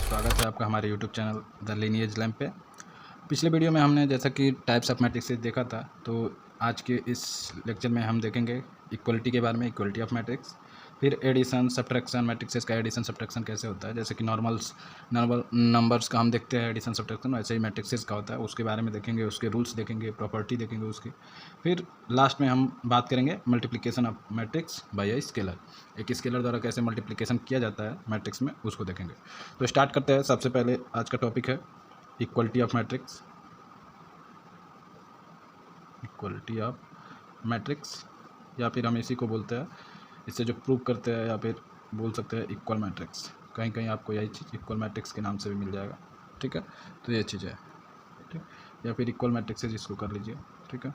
स्वागत है आपका हमारे YouTube channel the lineage lamp पे। पिछले वीडियो में हमने जैसा कि टाइप्स ऑफ मैट्रिक्स देखा था, तो आज के इस लेक्चर में हम देखेंगे इक्वलिटी के बारे में, इक्वलिटी ऑफ मैट्रिक्स। फिर एडिशन सब्ट्रैक्शन, मैट्रिक्सेस का एडिशन सब्ट्रैक्शन कैसे होता है, जैसे कि नॉर्मल नंबर्स का हम देखते हैं एडिशन सब्ट्रैक्शन, वैसे ही मैट्रिक्सेस का होता है, उसके बारे में देखेंगे, उसके रूल्स देखेंगे, प्रॉपर्टी देखेंगे उसकी। फिर लास्ट में हम बात करेंगे multiplication of matrix bye a scalar, एक स्केलर द्वारा कैसे मल्टीप्लिकेशन किया जाता है मैट्रिक्स में, उसको देखेंगे। तो स्टार्ट करते हैं। सबसे पहले आज का टॉपिक है equality of matrix. Equality of matrix, या फिर हम इसी को बोलते हैं, इससे जो प्रूव करते हैं, या फिर बोल सकते हैं इक्वल मैट्रिक्स। कहीं कहीं आपको यही चीज़ इक्वल मैट्रिक्स के नाम से भी मिल जाएगा, ठीक है। तो ये चीज़ है, ठीक, या फिर इक्वल मैट्रिक्स है जिसको कर लीजिए, ठीक है।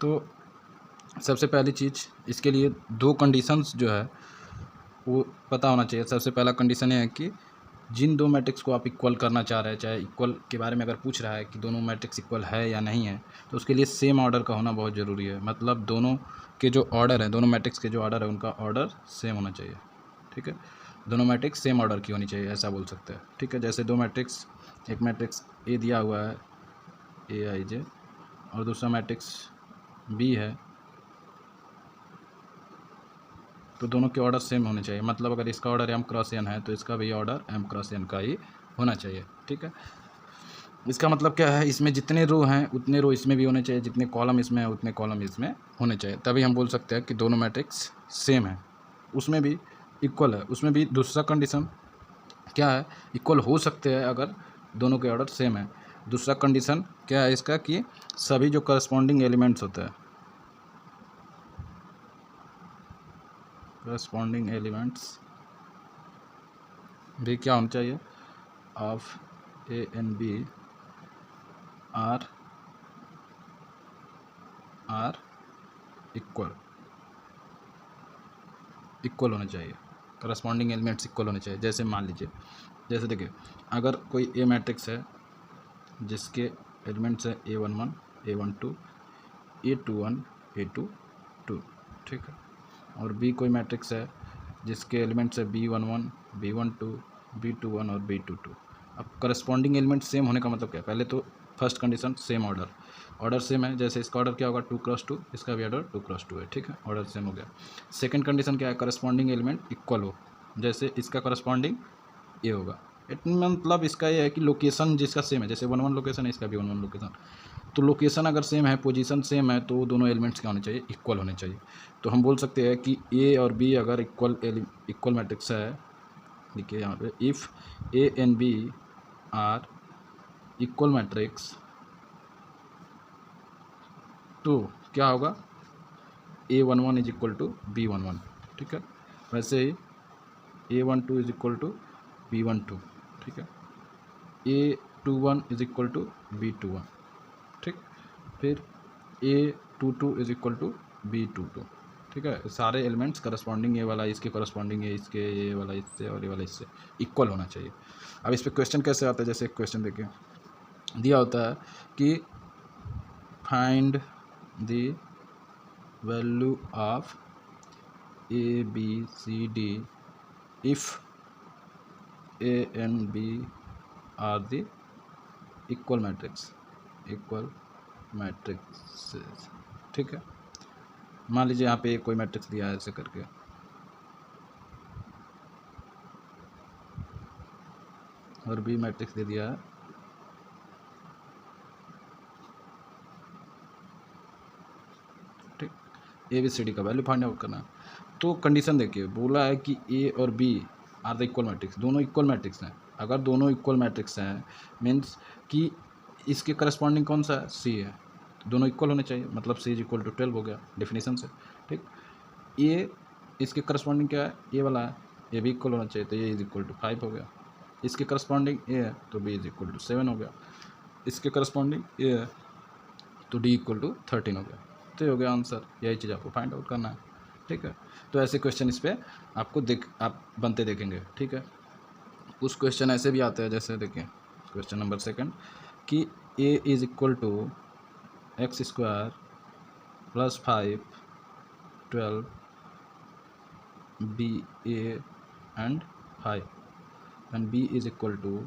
तो सबसे पहली चीज़, इसके लिए दो कंडीशंस जो है वो पता होना चाहिए। सबसे पहला कंडीशन ये है कि जिन दो मैट्रिक्स को आप इक्वल करना चाह रहे हैं, चाहे इक्वल के बारे में अगर पूछ रहा है कि दोनों मैट्रिक्स इक्वल है या नहीं है, तो उसके लिए सेम ऑर्डर का होना बहुत ज़रूरी है। मतलब दोनों के जो ऑर्डर है, दोनों मैट्रिक्स के जो ऑर्डर है, उनका ऑर्डर सेम होना चाहिए, ठीक है। दोनों मैट्रिक्स सेम ऑर्डर की होनी चाहिए, ऐसा बोल सकते हैं, ठीक है। जैसे दो मैट्रिक्स, एक मैट्रिक्स ए दिया हुआ है ए आई जे, और दूसरा मैट्रिक्स बी है, तो दोनों के ऑर्डर सेम होने चाहिए। मतलब अगर इसका ऑर्डर m क्रॉस n है, तो इसका भी ऑर्डर m क्रॉस n का ही होना चाहिए, ठीक है। इसका मतलब क्या है, इसमें जितने रो हैं उतने रो इसमें भी होने चाहिए, जितने कॉलम इसमें हैं उतने कॉलम इसमें होने चाहिए, तभी हम बोल सकते हैं कि दोनों मैट्रिक्स सेम है, उसमें भी इक्वल है। उसमें भी दूसरा कंडीशन क्या है, इक्वल हो सकते हैं अगर दोनों के ऑर्डर सेम है। दूसरा कंडीशन क्या है इसका, कि सभी जो करस्पॉन्डिंग एलिमेंट्स होते हैं, करस्पॉन्डिंग एलिमेंट्स भी क्या होना चाहिए, of A and B are equal होने चाहिए। करस्पॉन्डिंग एलिमेंट्स इक्वल होने चाहिए। जैसे मान लीजिए, जैसे देखिए, अगर कोई ए मैट्रिक्स है जिसके एलिमेंट्स है A11 A12 A21 A22, ठीक है, और बी कोई मैट्रिक्स है जिसके एलिमेंट्स है B11 B12 B21 और B22। अब करस्पॉन्डिंग एलिमेंट सेम होने का मतलब क्या है, पहले तो first condition same order same है। जैसे इसका ऑर्डर क्या होगा 2x2, इसका भी ऑर्डर 2x2 है, ठीक है, ऑर्डर सेम हो गया। सेकंड कंडीशन क्या है, करस्पॉन्डिंग एलिमेंट इक्वल हो। जैसे इसका करस्पॉन्डिंग ये होगा, मतलब इसका ये है कि लोकेशन जिसका सेम है, जैसे 1 1 लोकेशन है, इसका भी 1 1 लोकेशन, तो लोकेशन अगर सेम है, पोजीशन सेम है, तो दोनों एलिमेंट्स क्या होने चाहिए, इक्वल होने चाहिए। तो हम बोल सकते हैं कि ए और बी अगर इक्वल मैट्रिक्स है, देखिए यहाँ पे, if A and B are equal matrix, तो क्या होगा, A11 is equal to B11, ठीक है। वैसे ही A12 is equal to B12, ठीक है। A21 is equal to B21, ठीक। फिर A22 is equal to B22, ठीक है। सारे एलिमेंट्स करस्पॉन्डिंग, ये वाला इसके करस्पॉन्डिंग है इसके, ये वाला इससे और ये वाला इससे इक्वल होना चाहिए। अब इस पर क्वेश्चन कैसे आता है, जैसे एक क्वेश्चन देखिए, दिया होता है कि find the value of ABCD if A and B are the equal matrixes, ठीक है। मान लीजिए यहाँ पे कोई मैट्रिक्स दिया है ऐसे करके, और बी मैट्रिक्स दे दिया है, ठीक। ABCD का वैल्यू फाइंड आउट करना है। तो कंडीशन देखिए, बोला है कि ए और B are the equal matrix, दोनों इक्वल मैट्रिक्स हैं। अगर दोनों इक्वल मैट्रिक्स हैं, मीन्स कि इसके करस्पॉन्डिंग कौन सा है, सी है, तो दोनों इक्वल होने चाहिए, मतलब सी इज इक्वल टू 12 हो गया डेफिनेशन से, ठीक। ए इसके करस्पॉन्डिंग क्या है, ए वाला है, ए भी इक्वल होना चाहिए, तो ए इज इक्वल टू 5 हो गया। इसके करस्पॉन्डिंग ए है, तो बी इज इक्वल टू 7 हो गया। इसके करस्पॉन्डिंग ए है, तो डी इक्वल टू 13 हो गया। तो ये हो गया आंसर। यही चीज़ आपको फाइंड आउट करना है, ठीक है। तो ऐसे क्वेश्चन इस पर आपको आप बनते देखेंगे, ठीक है। कुछ क्वेश्चन ऐसे भी आते हैं, जैसे देखिए क्वेश्चन नंबर सेकंड, कि A is equal to x² + 5 12 B A and 5, and B is equal to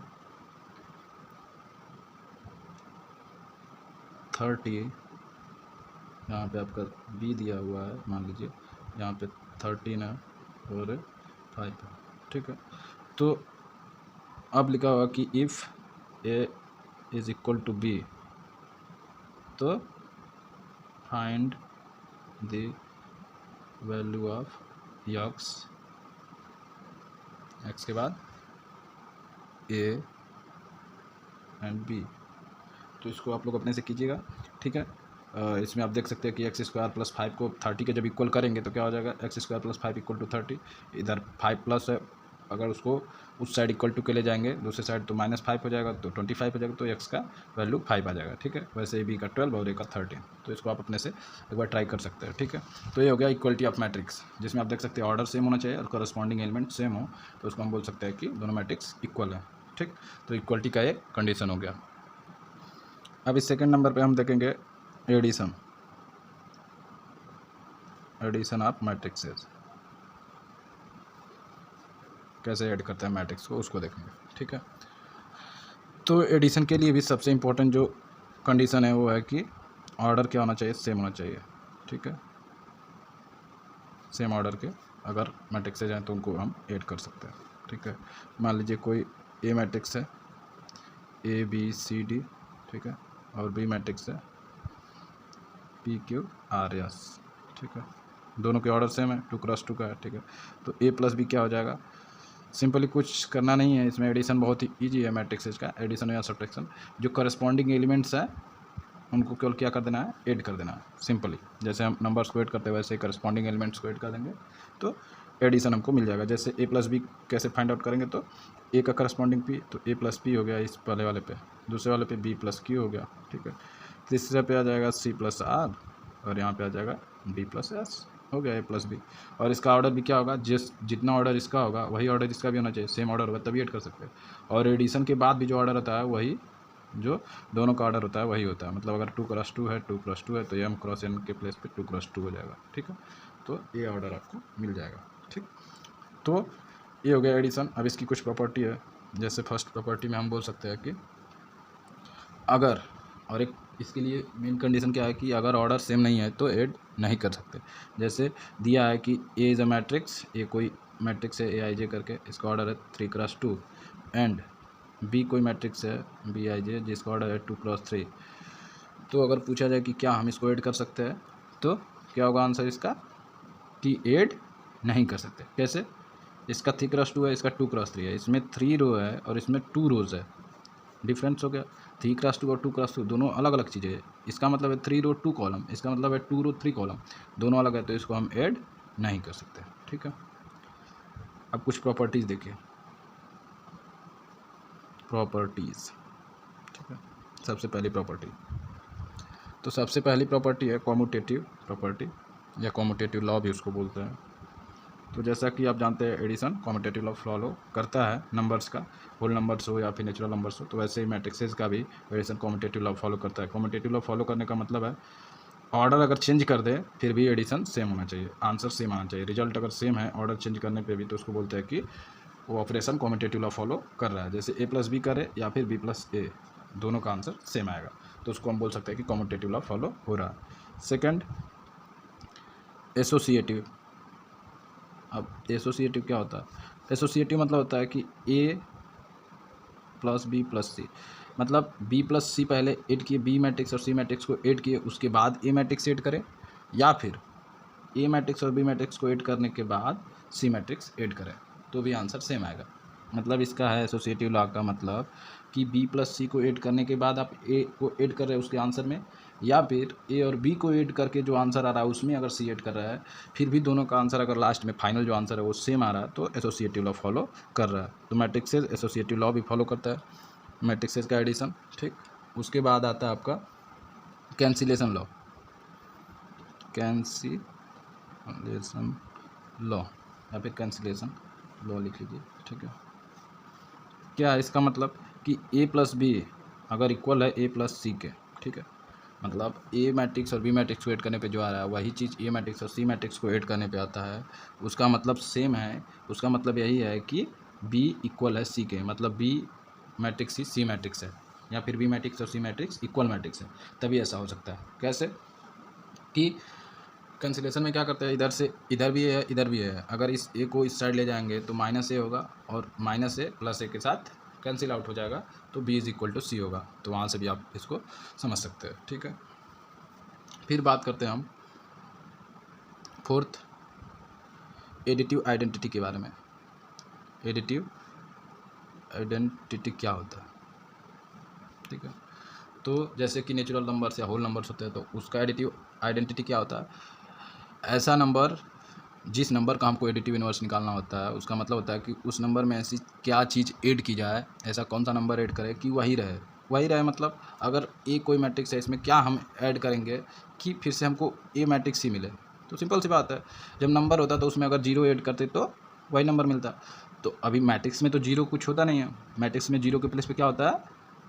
30, यहाँ पे आपका बी दिया हुआ है, मान लीजिए यहाँ पे 13 है और 5 है, ठीक है। तो अब लिखा होगा कि if A is equal to B, तो find the value of X के बाद ए एंड बी। तो इसको आप लोग अपने से कीजिएगा, ठीक है। इसमें आप देख सकते हैं कि एक्स स्क्वायर प्लस 5 को 30 के जब इक्वल करेंगे तो क्या हो जाएगा, x square plus 5 equal to 30। इधर 5 प्लस है, अगर उसको उस साइड इक्वल टू के ले जाएंगे दूसरे साइड तो -5 हो जाएगा, तो 25 हो जाएगा, तो एक्स का वैल्यू 5 आ जाएगा, ठीक है। वैसे बी का 12 और ए का 13। तो इसको आप अपने से एक बार ट्राई कर सकते हैं, ठीक है। तो ये हो गया इक्वलिटी ऑफ मैट्रिक्स, जिसमें आप देख सकते हैं ऑर्डर सेम होना चाहिए और करस्पॉन्डिंग एलिमेंट सेम हो, तो उसको हम बोल सकते हैं कि दोनों मैट्रिक्स इक्वल है, ठीक। तो इक्वलिटी का एक कंडीशन हो गया। अब इस सेकेंड नंबर पे हम देखेंगे एडिशन ऑफ मैट्रिक्सेस, कैसे ऐड करते हैं मैट्रिक्स को, उसको देखेंगे, ठीक है। तो एडिशन के लिए भी सबसे इम्पोर्टेंट जो कंडीशन है वो है कि ऑर्डर क्या होना चाहिए, सेम होना चाहिए, ठीक है। सेम ऑर्डर के अगर मैट्रिक्सेज हैं तो उनको हम ऐड कर सकते हैं, ठीक है। मान लीजिए कोई ए मैट्रिक्स है ए बी सी डी, ठीक है, और बी मैट्रिक्स है पी क्यू आर एस, ठीक है। दोनों के ऑर्डर सेम है, 2x2 का है, ठीक है। तो ए प्लस बी क्या हो जाएगा, सिंपली कुछ करना नहीं है इसमें, एडिशन बहुत ही ईजी है मैट्रिक्सेज का, एडिशन या सब्ट्रैक्शन। जो करस्पॉन्डिंग एलिमेंट्स हैं उनको केवल क्या कर देना है, ऐड कर देना है, सिंपली। जैसे हम नंबर्स को ऐड करते हैं वैसे करस्पॉन्डिंग एलिमेंट्स को ऐड कर देंगे तो एडिशन हमको मिल जाएगा। जैसे ए प्लस बी कैसे फाइंड आउट करेंगे, तो ए का करस्पॉन्डिंग पी, तो ए प्लस पी हो गया इस पहले वाले पे, दूसरे वाले पे बी प्लस क्यू हो गया, ठीक है। तीसरे पे आ जाएगा सी प्लस आर और यहाँ पे आ जाएगा बी प्लस एस, हो गया ए प्लस बी। और इसका ऑर्डर भी क्या होगा, जितना ऑर्डर इसका होगा वही ऑर्डर इसका भी होना चाहिए, सेम ऑर्डर होगा तभी ऐड कर सकते हैं। और एडिशन के बाद भी जो ऑर्डर होता है वही जो दोनों का ऑर्डर होता है वही होता है, मतलब अगर 2x2 है 2x2 है तो m क्रॉस n के प्लेस पे 2x2 हो जाएगा, ठीक है। तो ये ऑर्डर आपको मिल जाएगा, ठीक। तो ये हो गया एडिशन। अब इसकी कुछ प्रॉपर्टी है, जैसे फर्स्ट प्रॉपर्टी में हम बोल सकते हैं कि अगर, और एक इसके लिए मेन कंडीशन क्या है कि अगर ऑर्डर सेम नहीं है तो ऐड नहीं कर सकते। जैसे दिया है कि ए इज़ अ मैट्रिक्स, ये कोई मैट्रिक्स है ए आई जे करके, इसका ऑर्डर है 3x2 एंड बी कोई मैट्रिक्स है बी आई जे जिसका ऑर्डर है 2x3। तो अगर पूछा जाए कि क्या हम इसको ऐड कर सकते हैं तो क्या होगा आंसर इसका, कि ऐड नहीं कर सकते। कैसे, इसका 3x2 है, इसका 2x3 है, इसमें 3 रो है और इसमें 2 रोज़ है, डिफरेंस हो गया। 3x2 और 2x2 दोनों अलग अलग चीज़ें हैं, इसका मतलब है 3 रो 2 कॉलम, इसका मतलब है 2 रो 3 कॉलम, दोनों अलग है, तो इसको हम ऐड नहीं कर सकते, ठीक है। अब कुछ प्रॉपर्टीज़ देखिए, प्रॉपर्टीज़, ठीक है। सबसे पहली प्रॉपर्टी, तो सबसे पहली प्रॉपर्टी है कॉम्यूटेटिव प्रॉपर्टी या कॉम्यूटेटिव लॉ भी उसको बोलते हैं। तो जैसा कि आप जानते हैं एडिशन कॉम्यूटेटिव लॉ फॉलो करता है नंबर्स का, होल नंबर्स हो या फिर नेचुरल नंबर्स हो, तो वैसे ही मैट्रिक्सेस का भी एडिशन कॉम्यूटेटिव लॉ फॉलो करता है। कॉम्यूटेटिव लॉ फॉलो करने का मतलब है ऑर्डर अगर चेंज कर दे फिर भी एडिशन सेम होना चाहिए, आंसर सेम आना चाहिए। रिजल्ट अगर सेम है ऑर्डर चेंज करने पे भी तो उसको बोलते हैं कि वो ऑपरेशन कॉम्यूटेटिव लॉ फॉलो कर रहा है। जैसे ए प्लस बी करे या फिर बी प्लस ए, दोनों का आंसर सेम आएगा, तो उसको हम बोल सकते हैं कि कॉम्यूटेटिव लॉ फॉलो हो रहा है। Second, associative. अब एसोसिएटिव क्या होता है, एसोसिएटिव मतलब होता है कि ए प्लस बी प्लस सी, मतलब बी प्लस सी पहले ऐड किए बी मैट्रिक्स और सी मैट्रिक्स को ऐड किए, उसके बाद ए मैट्रिक्स ऐड करें, या फिर ए मैट्रिक्स और बी मैट्रिक्स को ऐड करने के बाद सी मैट्रिक्स ऐड करें, तो भी आंसर सेम आएगा। मतलब इसका है एसोसिएटिव लॉ का मतलब कि बी प्लस सी को ऐड करने के बाद आप ए को ऐड कर रहे हैं उसके आंसर में, या फिर ए और बी को ऐड करके जो आंसर आ रहा है उसमें अगर सी ऐड कर रहा है, फिर भी दोनों का आंसर अगर लास्ट में फाइनल जो आंसर है वो सेम आ रहा है, तो एसोसिएटिव लॉ फॉलो कर रहा है। तो मैट्रिक्सेस एसोसिएटिव लॉ भी फॉलो करता है, मैट्रिक्सेस का एडिशन, ठीक। उसके बाद आता है आपका कैंसिलेशन लॉ, कैंसिलेशन लॉ या फिर कैंसिलेशन लॉ लिख लीजिए, ठीक है। क्या है इसका मतलब कि ए प्लस बी अगर इक्वल है ए प्लस सी के, ठीक है, मतलब ए मैट्रिक्स और बी मैट्रिक्स को ऐड करने पे जो आ रहा है वही चीज़ ए मैट्रिक्स और सी मैट्रिक्स को ऐड करने पे आता है, उसका मतलब सेम है। उसका मतलब यही है कि बी इक्वल है सी के, मतलब बी मैट्रिक्स ही सी मैट्रिक्स है, या फिर बी मैट्रिक्स और सी मैट्रिक्स इक्वल मैट्रिक्स है, तभी ऐसा हो सकता है। कैसे कि कैंसिलेशन में क्या करते हैं, इधर से इधर भी है इधर भी है, अगर इस ए को इस साइड ले जाएंगे तो माइनस ए होगा, और माइनस ए प्लस ए के साथ कैंसिल आउट हो जाएगा, तो बी इज इक्वल टू सी होगा। तो वहाँ से भी आप इसको समझ सकते हैं, ठीक है। फिर बात करते हैं हम फोर्थ एडिटिव आइडेंटिटी के बारे में। एडिटिव आइडेंटिटी क्या होता है, ठीक है। तो जैसे कि नेचुरल नंबर्स या होल नंबर्स होते हैं, तो उसका एडिटिव आइडेंटिटी क्या होता है, ऐसा नंबर जिस नंबर का हमको एडिटिव इनवर्स निकालना होता है, उसका मतलब होता है कि उस नंबर में ऐसी क्या चीज़ ऐड की जाए, ऐसा कौन सा नंबर ऐड करें कि वही रहे मतलब अगर ए कोई मैट्रिक्स है, इसमें क्या हम ऐड करेंगे कि फिर से हमको ए मैट्रिक्स ही मिले। तो सिंपल सी बात है, जब नंबर होता है तो उसमें अगर जीरो ऐड करते तो वही नंबर मिलता। तो अभी मैट्रिक्स में तो जीरो कुछ होता नहीं है, मैट्रिक्स में जीरो के प्लेस पे क्या होता है,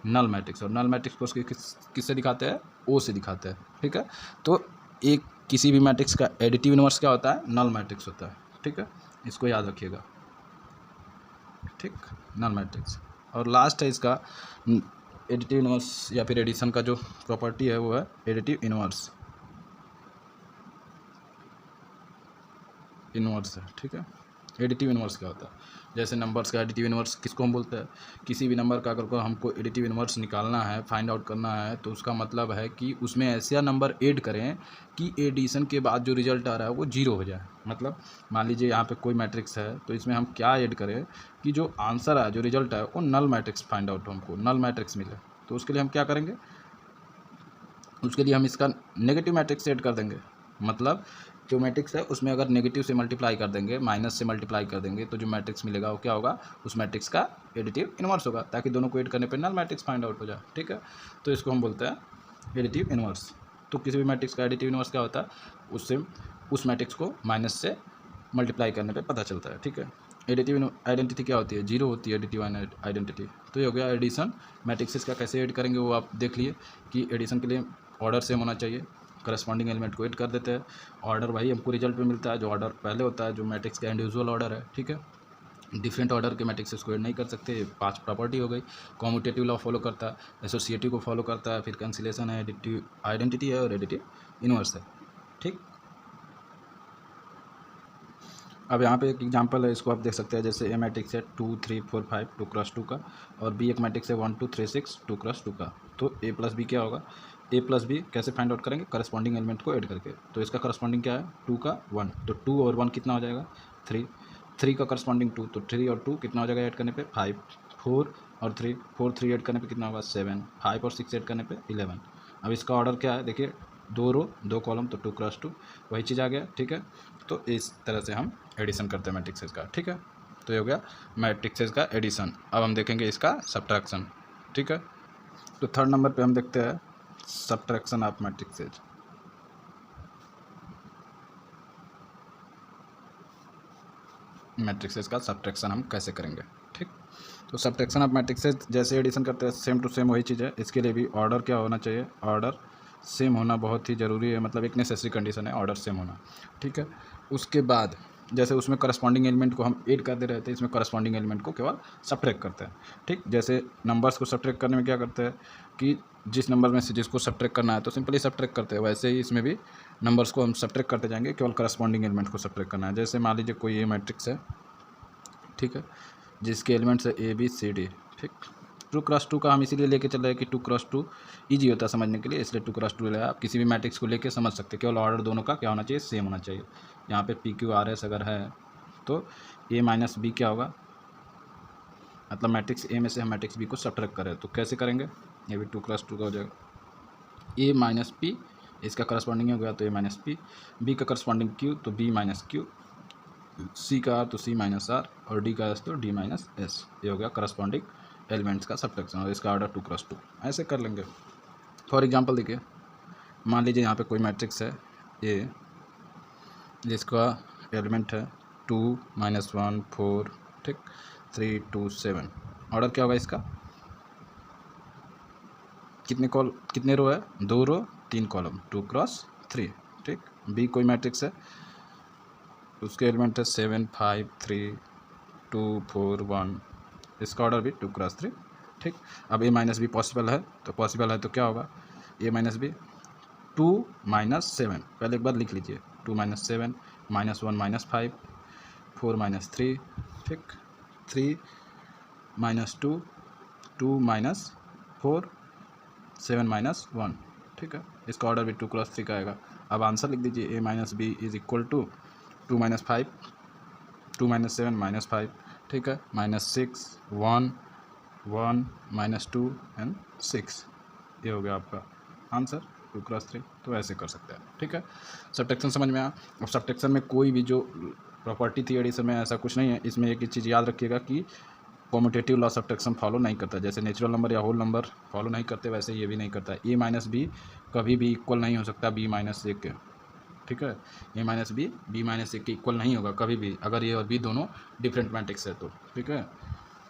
नल मैट्रिक्स, और नल मैट्रिक्स को उसके किससे दिखाते हैं, ओ से दिखाते हैं, ठीक है। तो एक किसी भी मैट्रिक्स का एडिटिव इनवर्स क्या होता है, नल मैट्रिक्स होता है, ठीक है, इसको याद रखिएगा, ठीक, नल मैट्रिक्स। और लास्ट है इसका एडिटिव इनवर्स या फिर एडिशन का जो प्रॉपर्टी है वो है एडिटिव इनवर्स है, ठीक है। एडिटिव इनवर्स क्या होता है, जैसे नंबर्स का एडिटिव इनवर्स किसको हम बोलते हैं, किसी भी नंबर का अगर हमको एडिटिव इनवर्स निकालना है, फाइंड आउट करना है, तो उसका मतलब है कि उसमें ऐसा नंबर ऐड करें कि एडिशन के बाद जो रिजल्ट आ रहा है वो जीरो हो जाए। मतलब मान लीजिए यहाँ पे कोई मैट्रिक्स है, तो इसमें हम क्या ऐड करें कि जो आंसर है, जो रिजल्ट है, वो नल मैट्रिक्स फाइंड आउट हो, हमको नल मैट्रिक्स मिले। तो उसके लिए हम क्या करेंगे, उसके लिए हम इसका नेगेटिव मैट्रिक्स ऐड कर देंगे। मतलब जो मैट्रिक्स है उसमें अगर नेगेटिव से मल्टीप्लाई कर देंगे, माइनस से मल्टीप्लाई कर देंगे, तो जो मैट्रिक्स मिलेगा वो क्या होगा, उस मैट्रिक्स का एडिटिव इनवर्स होगा, ताकि दोनों को ऐड करने पे नल मैट्रिक्स फाइंड आउट हो जाए, ठीक है। तो इसको हम बोलते हैं एडिटिव इनवर्स। तो किसी भी मैट्रिक्स का एडिटिव इनवर्स क्या होता है, उससे उस मैट्रिक्स को माइनस से मल्टीप्लाई करने पर पता चलता है, ठीक है। एडिटिव आइडेंटिटी क्या होती है, जीरो होती है एडिटिव आइडेंटिटी। तो ये हो गया एडिशन। मैट्रिक्स का कैसे ऐड करेंगे वो आप देख लिए कि एडिशन के लिए ऑर्डर सेम होना चाहिए, करस्पॉन्डिंग एलिमेंट को ऐड कर देते हैं, ऑर्डर वही हमको रिजल्ट में मिलता है जो ऑर्डर पहले होता है, जो मैट्रिक्स का इंडिविजुअल ऑर्डर है, ठीक है। डिफरेंट ऑर्डर के मैट्रिक्स को ऐड नहीं कर सकते। 5 प्रॉपर्टी हो गई, कॉम्यूटेटिव लॉ फॉलो करता है, एसोसिएटिव को फॉलो करता है, फिर कैंसिलेशन है, एडिटिव आइडेंटिटी है और एडिटिव इनवर्स है, ठीक। अब यहाँ पे एक एग्जांपल है, इसको आप देख सकते हैं, जैसे ए मैट्रिक्स है 2 3 4 5 2 क्रॉस 2 का, और बी एक मैट्रिक्स है 1 2 3 6 2 क्रॉस 2 का। तो ए प्लस बी क्या होगा, ए प्लस बी कैसे फाइंड आउट करेंगे, करस्पॉन्डिंग एलिमेंट को ऐड करके। तो इसका करस्पॉन्डिंग क्या है, 2 का 1, तो 2 और 1 कितना हो जाएगा, 3, 3 का करस्पॉन्डिंग 2, तो 3 और 2 कितना हो जाएगा ऐड करने पे 5, 4 और 3, 4 3 ऐड करने पे कितना होगा 7, 5 और 6 ऐड करने पे 11। अब इसका ऑर्डर क्या है, देखिए 2 रो 2 कॉलम, तो 2 क्रॉस 2 वही चीज़ आ गया, ठीक है। तो इस तरह से हम एडिशन करते हैं मैट्रिक्सेस का, ठीक है। तो ये हो गया मैट्रिक्सेस का एडिशन। अब हम देखेंगे इसका सब्ट्रैक्शन, ठीक है। तो थर्ड नंबर पे हम देखते हैं सब्ट्रैक्शन ऑफ मैट्रिक्सेस। मैट्रिक्सेस का सब्ट्रैक्शन हम कैसे करेंगे, ठीक। तो सब्ट्रैक्शन ऑफ मैट्रिक्सेस जैसे एडिशन करते हैं, सेम टू सेम वही चीज़ है। इसके लिए भी ऑर्डर क्या होना चाहिए, ऑर्डर सेम होना बहुत ही ज़रूरी है, मतलब एक नेसेसरी कंडीशन है ऑर्डर सेम होना, ठीक है। उसके बाद जैसे उसमें करस्पॉन्डिंग एलिमेंट को हम ऐड करते रहते हैं, इसमें करस्पॉन्डिंग एलिमेंट को केवल सब्ट्रैक्ट करते हैं, ठीक। जैसे नंबर्स को सब्ट्रैक्ट करने में क्या करते हैं कि जिस नंबर में से जिसको सब्ट्रैक्ट करना है तो सिंपली सब्ट्रैक्ट करते हैं, वैसे ही इसमें भी नंबर्स को हम सब्ट्रैक्ट करते जाएंगे, केवल करस्पॉन्डिंग एलिमेंट को सब्ट्रैक्ट करना है। जैसे मान लीजिए कोई ए मैट्रिक्स है, ठीक है, जिसके एलिमेंट्स है ए बी सी डी, ठीक। 2 क्रॉस 2 का हम इसीलिए लेके चल रहे हैं कि 2 क्रॉस 2 ईजी होता है समझने के लिए, इसलिए 2 क्रॉस 2 ले आप किसी भी मैट्रिक्स को लेके समझ सकते हैं, केवल ऑर्डर दोनों का क्या होना चाहिए, सेम होना चाहिए। यहाँ पे पी क्यू आर एस अगर है तो ए माइनस बी क्या होगा, मतलब मैट्रिक्स ए में से हम मैट्रिक्स बी को सब्ट्रैक्ट करें, तो कैसे करेंगे, ये भी 2 क्रॉस 2 का हो जाएगा। ए माइनस पी इसका करस्पॉन्डिंग हो गया तो ए माइनस पी, बी का करस्पॉन्डिंग क्यू तो बी माइनस क्यू, सी का आर तो सी माइनस आर, और डी का एस तो डी माइनस एस। ये हो गया करस्पॉन्डिंग एलिमेंट्स का सब्ट्रैक्शन, और इसका ऑर्डर 2 क्रॉस 2 ऐसे कर लेंगे। फॉर एग्जांपल देखिए, मान लीजिए यहाँ पे कोई मैट्रिक्स है ए, जिसका एलिमेंट है 2 -1 4, ठीक, 3 2 7। ऑर्डर क्या होगा इसका, कितने रो है, 2 रो 3 कॉलम, 2 क्रॉस 3, ठीक। बी कोई मैट्रिक्स है, उसके एलिमेंट है 7 5 3 2 4 1, इसका ऑर्डर भी 2 क्रॉस 3। ठीक, अब a माइनस बी पॉसिबल है, तो पॉसिबल है तो क्या होगा, a माइनस बी 2 माइनस 7, पहले एक बार लिख लीजिए, 2 माइनस 7 माइनस 1 माइनस 5 4 माइनस 3, ठीक, 3 माइनस 2 2 माइनस 4 7 माइनस 1, ठीक है, इसका ऑर्डर भी 2 क्रॉस 3 का आएगा। अब आंसर लिख दीजिए, a minus B is equal to 2 minus 5 2 minus 7 minus 5, ठीक है, माइनस 6 1 1 माइनस 2 एंड 6, ये हो गया आपका आंसर 2 क्रॉस 3। तो ऐसे कर सकते हैं, ठीक है। सब्ट्रैक्शन समझ में आया। अब सब्ट्रैक्शन में कोई भी जो प्रॉपर्टी थी एडिशन में ऐसा कुछ नहीं है। इसमें एक चीज़ याद रखिएगा कि कॉम्यूटेटिव लॉ सब्ट्रैक्शन फॉलो नहीं करता। जैसे नेचुरल नंबर या होल नंबर फॉलो नहीं करते, वैसे ये भी नहीं करता है। ए माइनस बी कभी भी इक्वल नहीं हो सकता बी माइनस ए के, ठीक है। ए माइनस बी माइनस ए के इक्वल नहीं होगा कभी भी, अगर ए और बी दोनों डिफरेंट मैट्रिक्स है तो, ठीक है।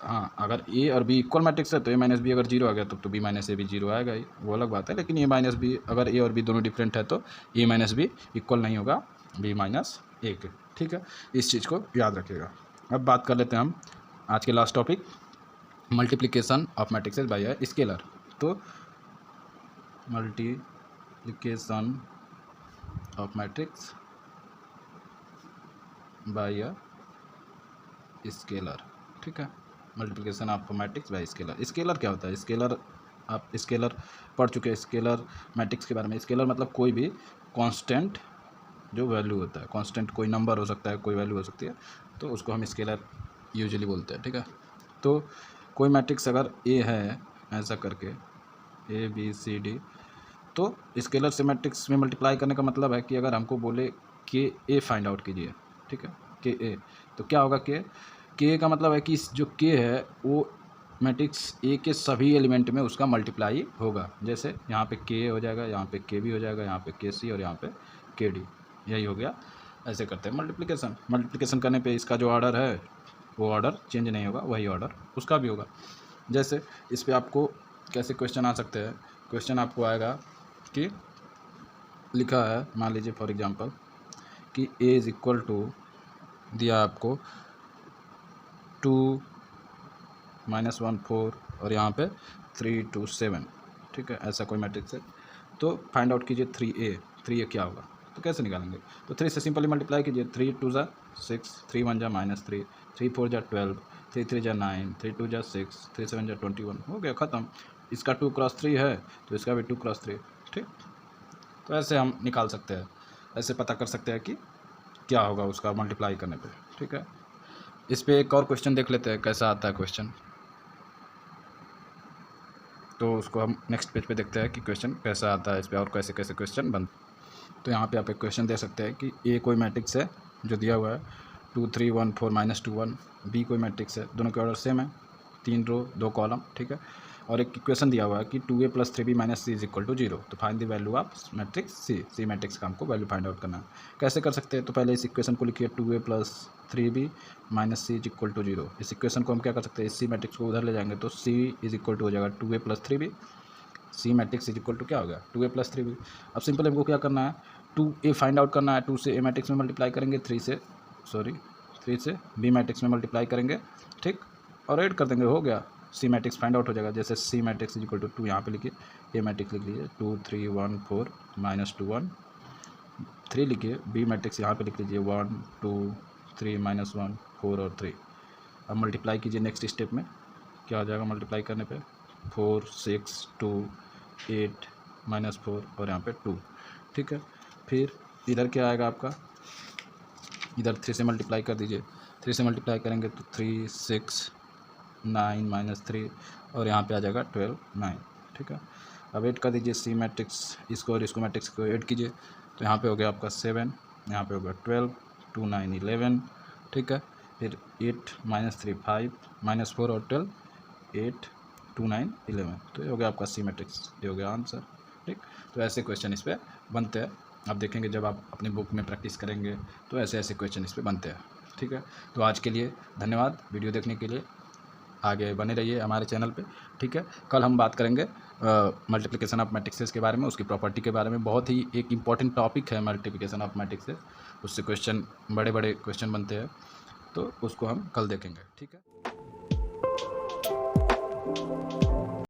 हाँ, अगर ए और बी इक्वल मैट्रिक्स है तो ए माइनस बी अगर जीरो आ गया तो बी माइनस ए भी जीरो आएगा ही, वो अलग बात है। लेकिन ए माइनस बी अगर ए और बी दोनों डिफरेंट है तो ए माइनस बी इक्वल नहीं होगा बी माइनस ए के, ठीक है। इस चीज़ को याद रखिएगा। अब बात कर लेते हैं हम आज के last topic, multiplication of matrices by a scalar. तो multiplication of matrix by a scalar, ठीक है। Multiplication of matrix by scalar. Scalar क्या होता है? स्केलर, आप स्केलर पढ़ चुके हैं स्केलर मैट्रिक्स के बारे में। स्केलर मतलब कोई भी कांस्टेंट जो वैल्यू होता है, कांस्टेंट कोई नंबर हो सकता है, कोई वैल्यू हो सकती है, तो उसको हम स्केलर यूजुअली बोलते हैं, ठीक है। तो कोई मैट्रिक्स अगर ए है ऐसा करके ए बी सी डी, तो स्केलर से मैट्रिक्स में मल्टीप्लाई करने का मतलब है कि अगर हमको बोले कि ए फाइंड आउट कीजिए, ठीक है, के ए, तो क्या होगा, के का मतलब है कि जो के है वो मैट्रिक्स ए के सभी एलिमेंट में उसका मल्टीप्लाई होगा। जैसे यहाँ पे के हो जाएगा, यहाँ पे के भी हो जाएगा, यहाँ पे के सी और यहाँ पे के डी, यही हो गया। ऐसे करते हैं मल्टीप्लिकेशन। मल्टीप्लिकेशन करने पे इसका जो ऑर्डर है वो ऑर्डर चेंज नहीं होगा, वही ऑर्डर उसका भी होगा। जैसे इस पर आपको कैसे क्वेश्चन आ सकते हैं, क्वेश्चन आपको आएगा कि लिखा है, मान लीजिए फॉर एग्जांपल कि ए इज़ इक्वल टू दिया आपको 2 माइनस 1 4 और यहाँ पे 3 2 7, ठीक है, ऐसा कोई मैट्रिक्स है। तो फाइंड आउट कीजिए 3a क्या होगा, तो कैसे निकालेंगे? तो 3 से सिंपली मल्टीप्लाई कीजिए, 3 2 ज़ा 6, 3 1 ज़ा -3, 3 4 ज़ा 12, 3 3 ज़ा 9, 3 2 ज़ा 6, 3 7 ज़ा 21, हो गया ख़त्म। इसका 2 क्रॉस 3 है तो इसका भी 2 क्रॉस 3, ठीक। तो ऐसे हम निकाल सकते हैं, ऐसे पता कर सकते हैं कि क्या होगा उसका मल्टीप्लाई करने पे, ठीक है। इस पर एक और क्वेश्चन देख लेते हैं कैसा आता है क्वेश्चन, तो उसको हम नेक्स्ट पेज पे देखते हैं कि क्वेश्चन कैसा आता है इस पर और कैसे कैसे क्वेश्चन बन। तो यहाँ पे आप एक क्वेश्चन दे सकते हैं कि ए कोई मैट्रिक्स है जो दिया हुआ है 2 3 1 4 -2 1, बी कोई मैट्रिक्स है, दोनों के ऑर्डर सेम है, 3 रो 2 कॉलम, ठीक है। और एक इक्वेशन दिया हुआ है कि 2a + 3b - c is equal to 0, तो find the value of matrix C matrix का हमको वैल्यू फाइंड आउट करना है। कैसे कर सकते हैं? तो पहले इस इक्वेशन को लिखिए 2a + 3b - c is equal to 0। इस इक्वेशन को हम क्या कर सकते हैं, इस सी मैट्रिक्स को उधर ले जाएंगे तो c इज इक्वल टू हो जाएगा 2a + 3b, C matrix is equal to क्या हो गया 2a + 3b। अब सिंपल हमको क्या करना है, 2a फाइंड आउट करना है, 2 से a मैट्रिक्स में मल्टीप्लाई करेंगे, 3 से b मैट्रिक्स में मल्टीप्लाई करेंगे, ठीक, और ऐड कर देंगे, हो गया सी मैट्रिक्स फाइंड आउट हो जाएगा। जैसे C matrix is equal to 2 यहाँ पे लिखिए, ए मैट्रिक्स लिख लीजिए 2 3 1 4 -2 1, 3 लिखिए, बी मैट्रिक्स यहाँ पे लिख लीजिए 1 2 3 -1 4 और 3। अब मल्टीप्लाई कीजिए नेक्स्ट स्टेप में, क्या हो जाएगा मल्टीप्लाई करने पे 4 6 2 8 -4 और यहाँ पे 2, ठीक है। फिर इधर क्या आएगा आपका, इधर 3 से मल्टीप्लाई कर दीजिए, 3 से मल्टीप्लाई करेंगे तो 3 6 9 -3 और यहाँ पे आ जाएगा 12 9, ठीक है। अब ऐड कर दीजिए सी मैट्रिक्स, इसको और इसको मैट्रिक्स को ऐड कीजिए, तो यहाँ पे हो गया आपका 7, यहाँ पे होगा 12 2 9 11, ठीक है। फिर 8 -3 5 -4 और 12 8 2 9 11, तो ये हो गया आपका सी मैट्रिक्स, ये हो गया आंसर, ठीक। तो ऐसे क्वेश्चन इस पर बनते हैं, आप देखेंगे जब आप अपनी बुक में प्रैक्टिस करेंगे तो ऐसे ऐसे क्वेश्चन इस पर बनते हैं, ठीक है। तो आज के लिए धन्यवाद, वीडियो देखने के लिए, आगे बने रहिए हमारे चैनल पे, ठीक है। कल हम बात करेंगे मल्टीप्लिकेशन ऑफ मैट्रिक्सेस के बारे में, उसकी प्रॉपर्टी के बारे में। बहुत ही एक इम्पॉर्टेंट टॉपिक है मल्टीप्लिकेशन ऑफ मैट्रिक्सेस, उससे क्वेश्चन बड़े बड़े क्वेश्चन बनते हैं। तो उसको हम कल देखेंगे, ठीक है।